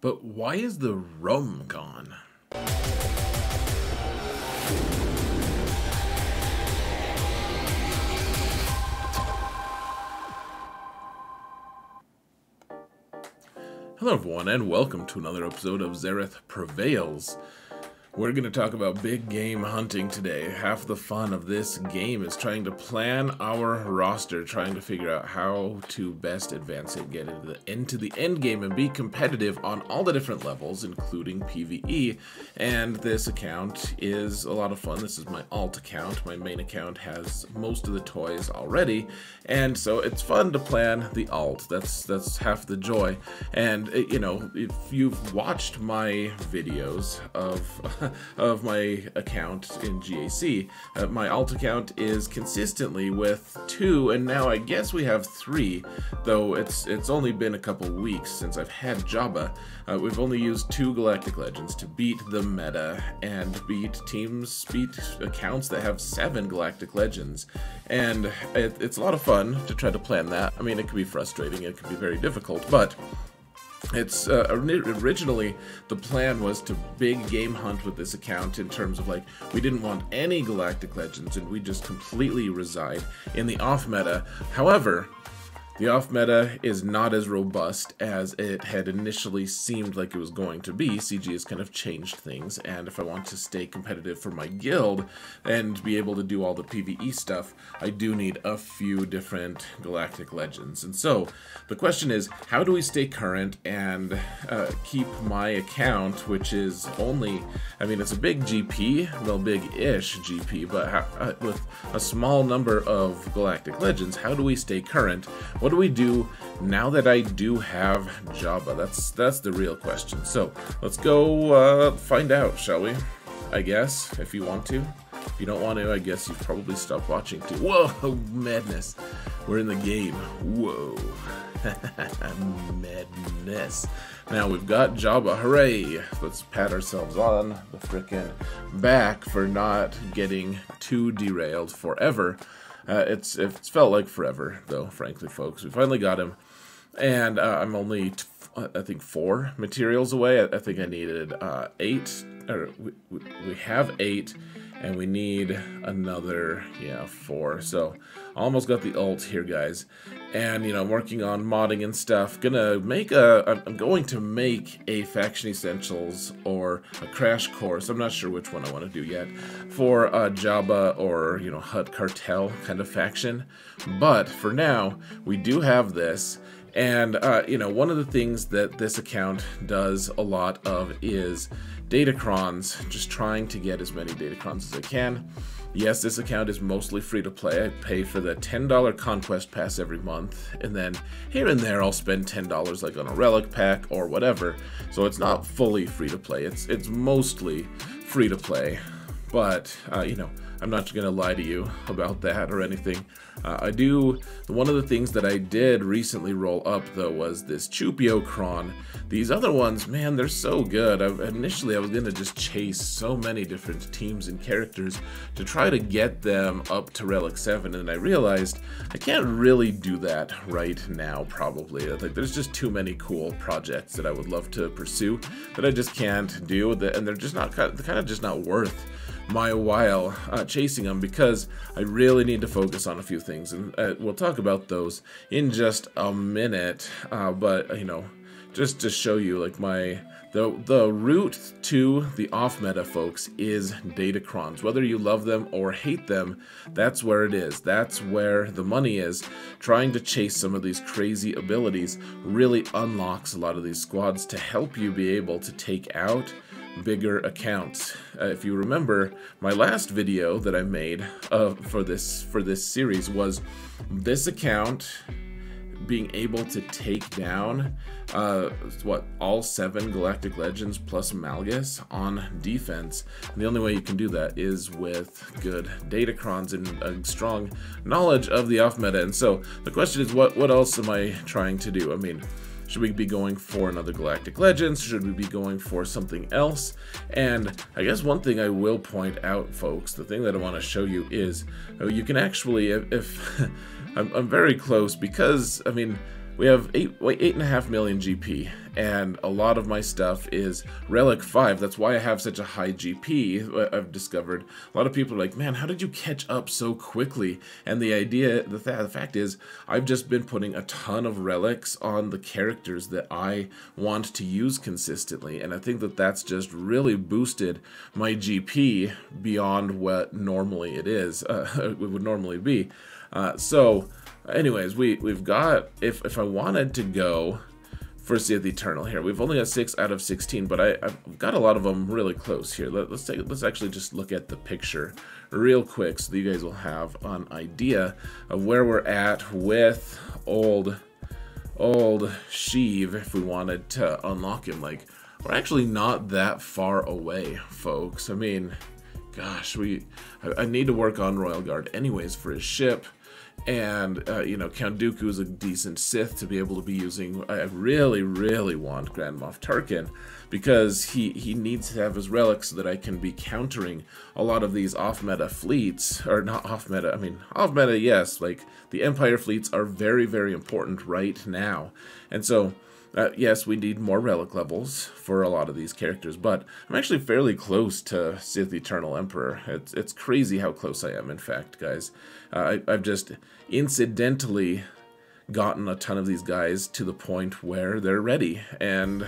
But why is the rum gone? Hello everyone, and welcome to another episode of Xaereth Prevails. We're going to talk about big game hunting today. Half the fun of this game is trying to plan our roster, trying to figure out how to best advance it, get into the end game, and be competitive on all the different levels, including PvE. And this account is a lot of fun. This is my alt account. My main account has most of the toys already, and so it's fun to plan the alt. That's half the joy. And you know, if you've watched my videos of my account in GAC. My alt account is consistently with 2, and now I guess we have 3, though it's only been a couple weeks since I've had Jabba. We've only used 2 Galactic Legends to beat the meta and beat accounts that have 7 Galactic Legends. And it's a lot of fun to try to plan that. I mean, it can be frustrating, it can be very difficult, but it's originally the plan was to big game hunt with this account in terms of, like, we didn't want any Galactic Legends and we just completely reside in the off meta. However, the off meta is not as robust as it had initially seemed like it was going to be. CG has kind of changed things, and if I want to stay competitive for my guild and be able to do all the PvE stuff, I do need a few different Galactic Legends. And so the question is, how do we stay current and keep my account, which is only, I mean, it's a big GP, well, big-ish GP, but with a small number of Galactic Legends, how do we stay current? What do we do now that I do have Jabba? That's the real question. So let's go find out, shall we? I guess, if you want to. If you don't want to, I guess you've probably stopped watching too. Whoa, madness. We're in the game. Whoa. Madness. Now we've got Jabba. Hooray! Let's pat ourselves on the frickin' back for not getting too derailed forever. It's felt like forever, though, frankly, folks. We finally got him, and I'm only, I think, 4 materials away. I think I needed 8, or we have 8, and we need another, 4. So almost got the ult here, guys. And, you know, I'm working on modding and stuff. I'm going to make a Faction Essentials or a Crash Course. I'm not sure which one I want to do yet. For Jabba or, you know, Hut Cartel kind of faction. But for now, we do have this. And, you know, one of the things that this account does a lot of is datacrons, just trying to get as many datacrons as I can. Yes, this account is mostly free to play. I pay for the $10 Conquest Pass every month, and then here and there I'll spend $10 like on a Relic Pack or whatever. So it's not fully free to play. It's mostly free to play, but you know, I'm not going to lie to you about that or anything. One of the things that I did recently roll up, though, was this Chupio-cron. These other ones, man, they're so good. Initially, I was going to just chase so many different teams and characters to try to get them up to Relic 7, and I realized I can't really do that right now, probably. Like, there's just too many cool projects that I would love to pursue that I just can't do, and they're kind of just not worth my while chasing them, because I really need to focus on a few things, and we'll talk about those in just a minute. But you know, just to show you, like, the route to the off meta, folks, is datacrons. Whether you love them or hate them, that's where it is. That's where the money is. Trying to chase some of these crazy abilities really unlocks a lot of these squads to help you be able to take out bigger accounts. If you remember, my last video that I made for this series was this account being able to take down all 7 Galactic Legends plus Malgus on defense. And the only way you can do that is with good datacrons and a strong knowledge of the off meta. And so the question is, what else am I trying to do? I mean, should we be going for another Galactic Legends? Should we be going for something else? And I guess one thing I will point out, folks, the thing that I want to show you is you can actually, if I'm very close, because, I mean, we have 8.5 million GP, and a lot of my stuff is Relic 5. That's why I have such a high GP, I've discovered. A lot of people are like, man, how did you catch up so quickly? And the fact is, I've just been putting a ton of relics on the characters that I want to use consistently, and I think that that's just really boosted my GP beyond what normally it is, it would normally be. Anyways, we've got, if I wanted to go for Sea of the Eternal here, we've only got 6 out of 16, but I've got a lot of them really close here. Let's actually just look at the picture real quick so that you guys will have an idea of where we're at with old Sheev if we wanted to unlock him. Like, we're actually not that far away, folks. I mean, gosh, I need to work on Royal Guard anyways for his ship. And, you know, Count Dooku is a decent Sith to be able to be using. I really, really want Grand Moff Tarkin because he needs to have his relics so that I can be countering a lot of these off-meta fleets. Or not off-meta, I mean, off-meta, yes. Like, the Empire fleets are very, very important right now. And so, yes, we need more relic levels for a lot of these characters, but I'm actually fairly close to Sith Eternal Emperor. It's crazy how close I am, in fact, guys. I've just incidentally gotten a ton of these guys to the point where they're ready, and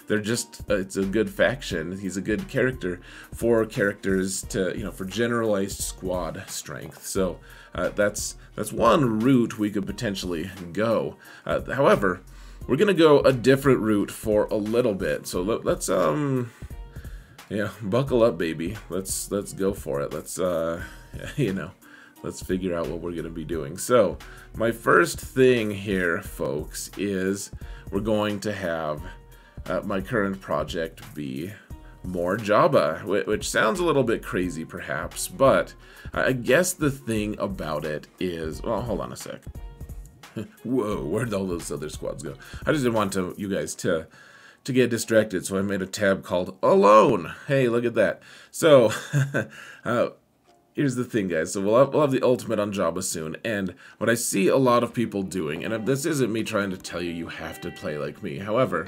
they're just, it's a good faction. He's a good character for characters to, you know, for generalized squad strength. So that's one route we could potentially go. However, we're gonna go a different route for a little bit. So let's yeah, buckle up, baby. Let's go for it. Let's you know, let's figure out what we're gonna be doing. So my first thing here, folks, is we're going to have my current project be more Jabba, which sounds a little bit crazy perhaps, but I guess the thing about it is, well, hold on a sec. Whoa, where'd all those other squads go? I just didn't want you guys to get distracted, so I made a tab called Alone. Hey, look at that. So, here's the thing, guys. So we'll have the ultimate on Jabba soon, and what I see a lot of people doing, and this isn't me trying to tell you have to play like me, however,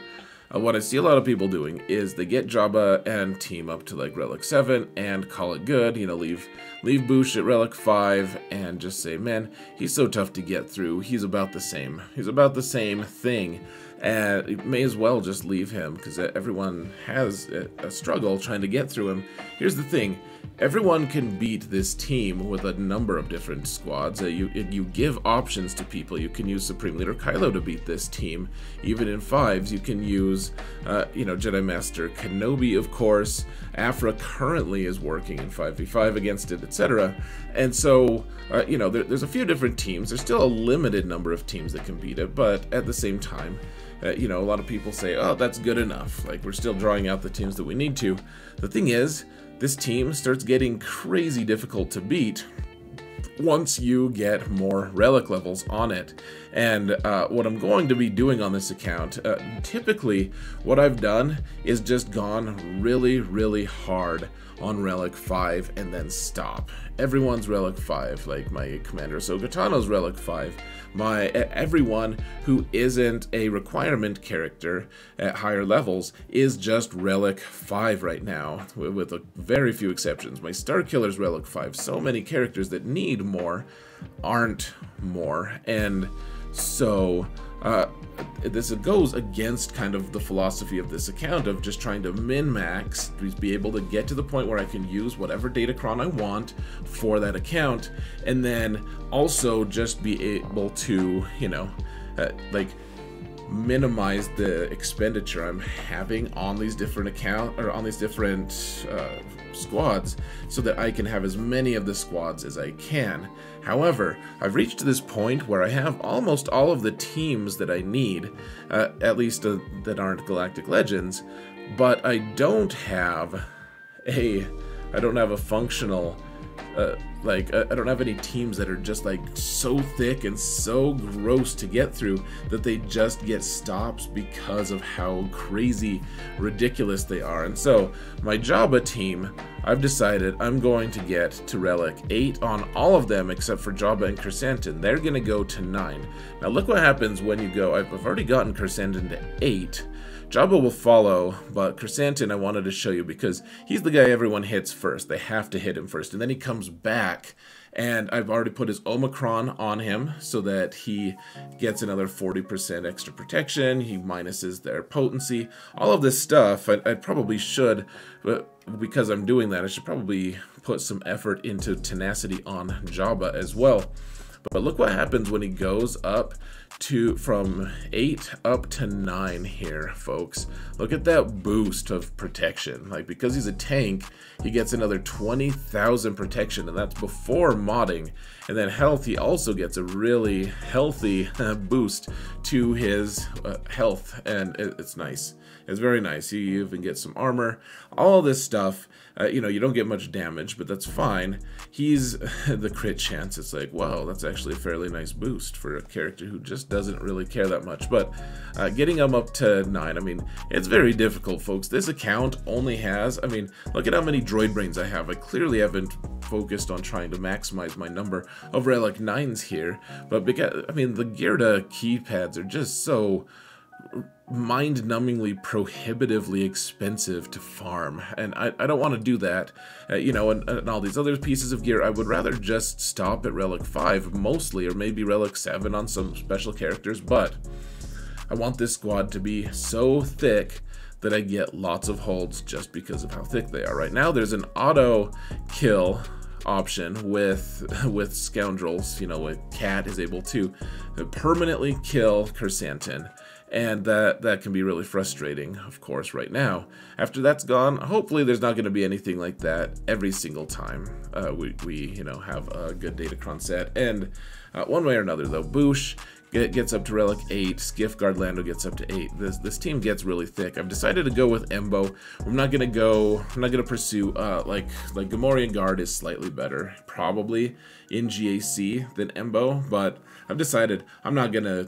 what I see a lot of people doing is they get Jabba and team up to like Relic 7 and call it good, you know, leave Boosh at Relic 5 and just say, man, he's so tough to get through, he's about the same. He's about the same thing, and you may as well just leave him because everyone has a struggle trying to get through him. Here's the thing. Everyone can beat this team with a number of different squads. You give options to people. You can use Supreme Leader Kylo to beat this team. Even in 5s, you can use, you know, Jedi Master Kenobi, of course. Afra currently is working in 5v5 against it, etc. And so, you know, there's a few different teams. There's still a limited number of teams that can beat it, but at the same time, you know, a lot of people say, oh, that's good enough. Like, we're still drawing out the teams that we need to. The thing is, this team starts getting crazy difficult to beat once you get more relic levels on it. And what I'm going to be doing on this account, typically what I've done is just gone really, really hard on Relic 5 and then stop. Everyone's Relic 5, like my Commander Ahsoka Tano's Relic 5. Everyone who isn't a requirement character at higher levels is just Relic 5 right now, with a very few exceptions. My Starkiller's Relic 5. So many characters that need more aren't more, and so this goes against kind of the philosophy of this account of just trying to min-max, to be able to get to the point where I can use whatever datacron I want for that account, and then also just be able to, you know, like minimize the expenditure I'm having on these different squads, so that I can have as many of the squads as I can. However, I've reached to this point where I have almost all of the teams that I need, at least that aren't Galactic Legends, but I don't have a functional I don't have any teams that are just like so thick and so gross to get through that they just get stops because of how crazy ridiculous they are. And so my Jabba team, I've decided I'm going to get to Relic 8 on all of them except for Jabba and Chrysanthemum. They're going to go to 9. Now look what happens when you go. I've already gotten Chrysanthemum to 8. Jabba will follow, but Chrysanthemum I wanted to show you because he's the guy everyone hits first. They have to hit him first, and then he comes back, and I've already put his Omicron on him so that he gets another 40% extra protection. He minuses their potency. All of this stuff, I probably should, but because I'm doing that, I should probably put some effort into tenacity on Jabba as well. But look what happens when he goes up from 8 up to 9 here, folks. Look at that boost of protection. Like, because he's a tank, he gets another 20,000 protection, and that's before modding. And then health, he also gets a really healthy boost to his health, and it's nice. It's very nice. You even get some armor, all of this stuff. You know, you don't get much damage, but that's fine. He's the crit chance. It's like, wow, that's actually a fairly nice boost for a character who just doesn't really care that much. But getting him up to 9, I mean, it's very difficult, folks. This account only has, I mean, look at how many droid brains I have. I clearly haven't focused on trying to maximize my number of Relic 9s here. But because, I mean, the Gerda keypads are just so mind-numbingly prohibitively expensive to farm, and I don't want to do that. You know, and all these other pieces of gear, I would rather just stop at Relic 5 mostly, or maybe Relic 7 on some special characters, but I want this squad to be so thick that I get lots of holds just because of how thick they are. Right now there's an auto kill option with scoundrels. You know, a cat is able to permanently kill Chrysanthemum. And that can be really frustrating, of course, right now. After that's gone, hopefully there's not going to be anything like that every single time we you know, have a good Datacron set. And one way or another, though, Boosh gets up to Relic 8, Skiff Lando gets up to 8. This team gets really thick. I've decided to go with Embo. I'm not gonna pursue like Gamorrean Guard is slightly better, probably in GAC than Embo, but I've decided I'm not gonna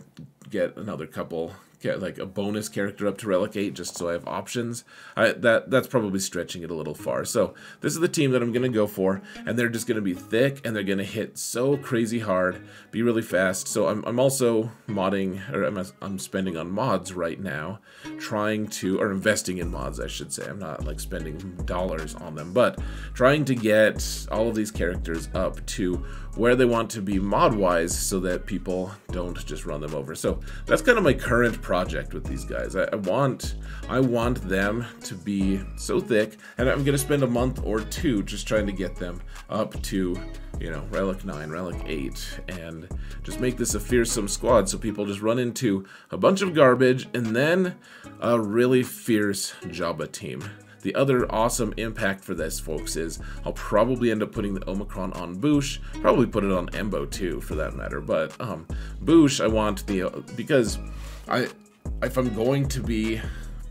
get another couple, like a bonus character up to Relic 8 just so I have options. That's probably stretching it a little far. So this is the team that I'm going to go for, and they're just going to be thick, and they're going to hit so crazy hard, be really fast. So I'm also modding, or I'm spending on mods right now, trying to, or investing in mods, I should say. I'm not like spending dollars on them, but trying to get all of these characters up to where they want to be mod-wise so that people don't just run them over. So that's kind of my current project with these guys. I want them to be so thick, and I'm going to spend a month or two just trying to get them up to, you know, Relic 9, Relic 8, and just make this a fearsome squad so people just run into a bunch of garbage and then a really fierce Jabba team. The other awesome impact for this, folks, is I'll probably end up putting the Omicron on Boosh, probably put it on Embo too, for that matter, but Boosh, I want because if I'm going to be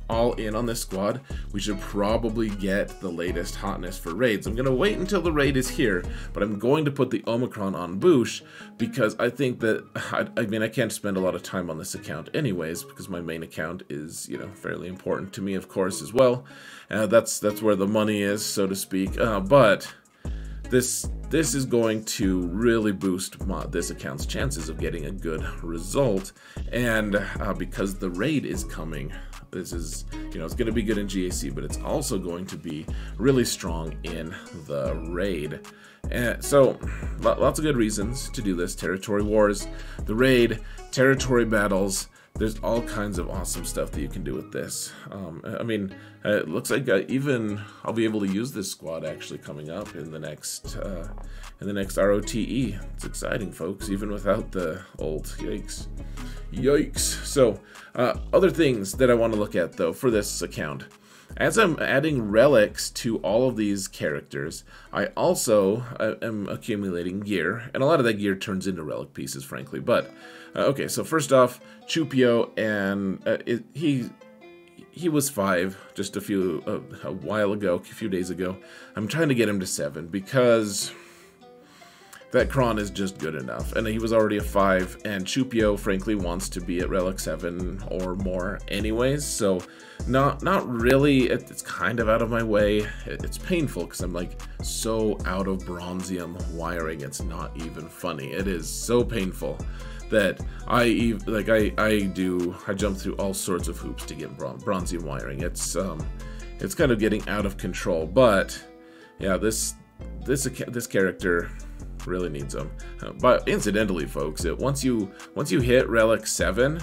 all in on this squad, we should probably get the latest hotness for raids. I'm going to wait until the raid is here, but I'm going to put the Omicron on Boosh because I think that, I mean, I can't spend a lot of time on this account anyways because my main account is, you know, fairly important to me, of course, as well. That's where the money is, so to speak, but this is going to really boost this account's chances of getting a good result, and because the raid is coming, this is, you know, it's going to be good in GAC, but it's also going to be really strong in the raid. And so, lots of good reasons to do this. Territory wars, the raid, territory battles. There's all kinds of awesome stuff that you can do with this. I mean, it looks like even I'll be able to use this squad actually coming up in the next ROTE. It's exciting, folks, even without the old. Yikes. Yikes. So, other things that I want to look at, though, for this account. As I'm adding relics to all of these characters, I also am accumulating gear, and a lot of that gear turns into relic pieces, frankly. But, okay, so first off, Chupio, and he was 5 just a while ago, a few days ago. I'm trying to get him to 7 because that Kron is just good enough. And he was already a 5, and Chupio, frankly, wants to be at Relic 7 or more anyways, so not really. It's kind of out of my way. It's painful because I'm like so out of bronzium wiring, it's not even funny. It is so painful that I jump through all sorts of hoops to get bronzium wiring. It's kind of getting out of control, but yeah, this character really needs them. But incidentally, folks, once you hit Relic 7,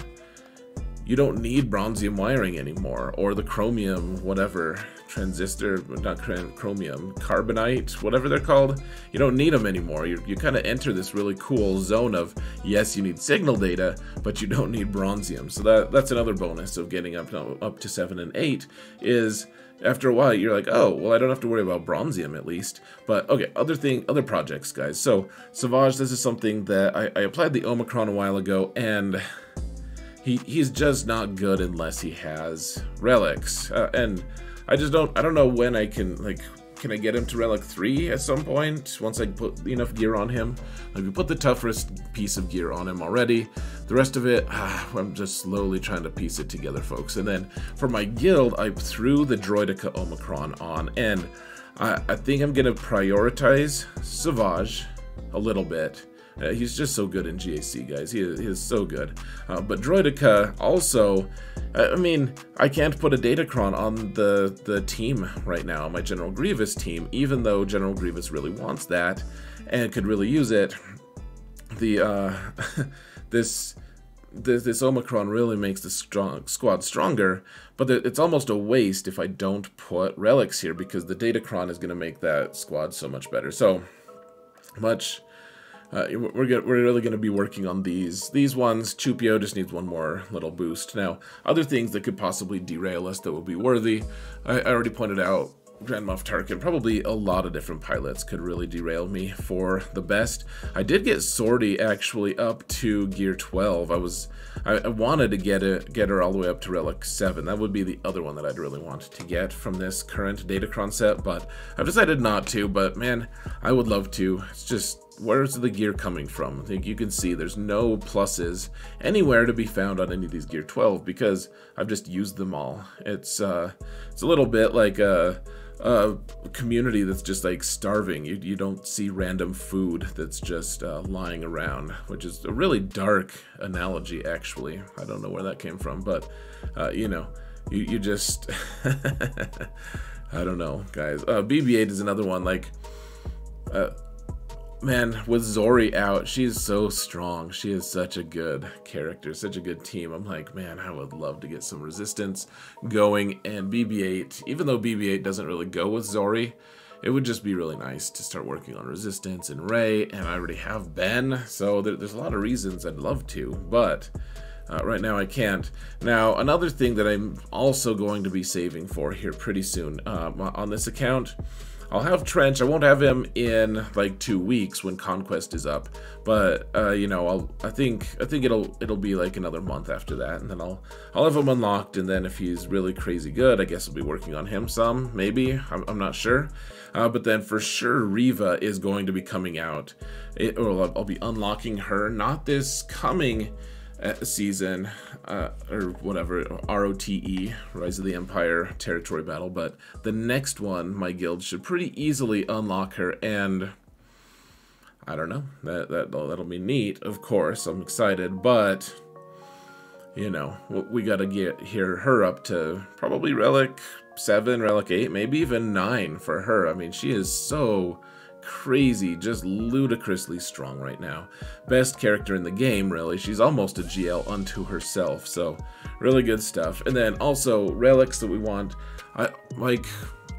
you don't need bronzium wiring anymore, or the chromium, whatever, transistor, not chromium, carbonite, whatever they're called. You don't need them anymore. You kind of enter this really cool zone of, yes, you need signal data, but you don't need bronzium. So that's another bonus of getting up to 7 and 8 is, after a while, you're like, oh, well, I don't have to worry about bronzium at least. But okay, other projects, guys. So Savage, this is something that I applied the Omicron a while ago, and he's just not good unless he has relics. And I don't know when I can I get him to Relic 3 at some point, once I put enough gear on him? Like, we put the toughest piece of gear on him already. The rest of it, I'm just slowly trying to piece it together, folks. And then for my guild, I threw the Droidica Omicron on, and I think I'm going to prioritize Savage a little bit. He's just so good in GAC, guys. He is so good. But Droidica also, I mean, I can't put a Datacron on the team right now, my General Grievous team, even though General Grievous really wants that and could really use it. This Omicron really makes the squad stronger, but it's almost a waste if I don't put relics here, because the Datacron is going to make that squad so much better. So much. We're really going to be working on these ones. Chupio just needs one more little boost. Now, other things that could possibly derail us that will be worthy, I already pointed out Grand Moff Tarkin. Probably a lot of different pilots could really derail me for the best. I did get Sortie actually up to gear 12. I wanted to get her all the way up to Relic 7. That would be the other one that I'd really want to get from this current Datacron set, but I've decided not to. But man, I would love to. It's just, where's the gear coming from? I think you can see there's no pluses anywhere to be found on any of these gear 12 because I've just used them all. It's a little bit like a community that's just like starving. You don't see random food that's just lying around, which is a really dark analogy, actually. I don't know where that came from, but you just I don't know, guys. BB-8 is another one. Like, man, with Zori out, she's so strong. She is such a good character, such a good team. I'm like, man, I would love to get some resistance going. And BB-8, even though BB-8 doesn't really go with Zori, it would just be really nice to start working on resistance and Rey. And I already have Ben, so there's a lot of reasons I'd love to, but right now I can't. Now, another thing that I'm also going to be saving for here pretty soon on this account, I'll have Trench. I won't have him in like 2 weeks when Conquest is up, but I think it'll be like another month after that, and then I'll have him unlocked. And then if he's really crazy good, I guess I'll be working on him some, maybe. I'm not sure. But then for sure, Reva is going to be coming out. I'll be unlocking her, not this coming season, or whatever, ROTE, Rise of the Empire territory battle, but the next one, my guild should pretty easily unlock her, and I don't know, that'll be neat, of course. I'm excited, but we gotta get her up to probably Relic 7, Relic 8, maybe even 9 for her. I mean, she is so crazy, just ludicrously strong right now. Best character in the game, really. She's almost a GL unto herself, so really good stuff. And then also relics that we want. I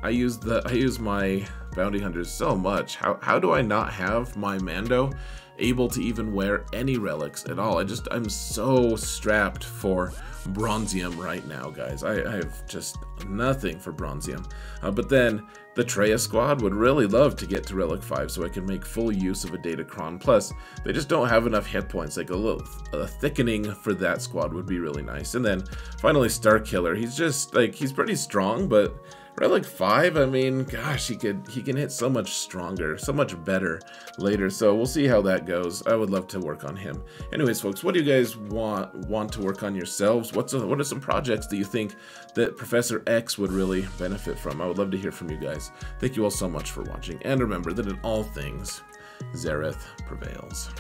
use my bounty hunters so much. How do I not have my Mando able to even wear any relics at all? I'm so strapped for bronzium right now, guys. I have just nothing for bronzium. But then the Traya squad would really love to get to Relic 5 so I can make full use of a Datacron. Plus, they just don't have enough hit points. Like a thickening for that squad would be really nice. And then finally Starkiller. He's just like, he's pretty strong, but Relic 5, I mean, gosh, he can hit so much stronger, so much better later, so we'll see how that goes. I would love to work on him. Anyways, folks, what do you guys want to work on yourselves? What are some projects that you think that Professor X would really benefit from? I would love to hear from you guys. Thank you all so much for watching, and remember that in all things, Xaereth prevails.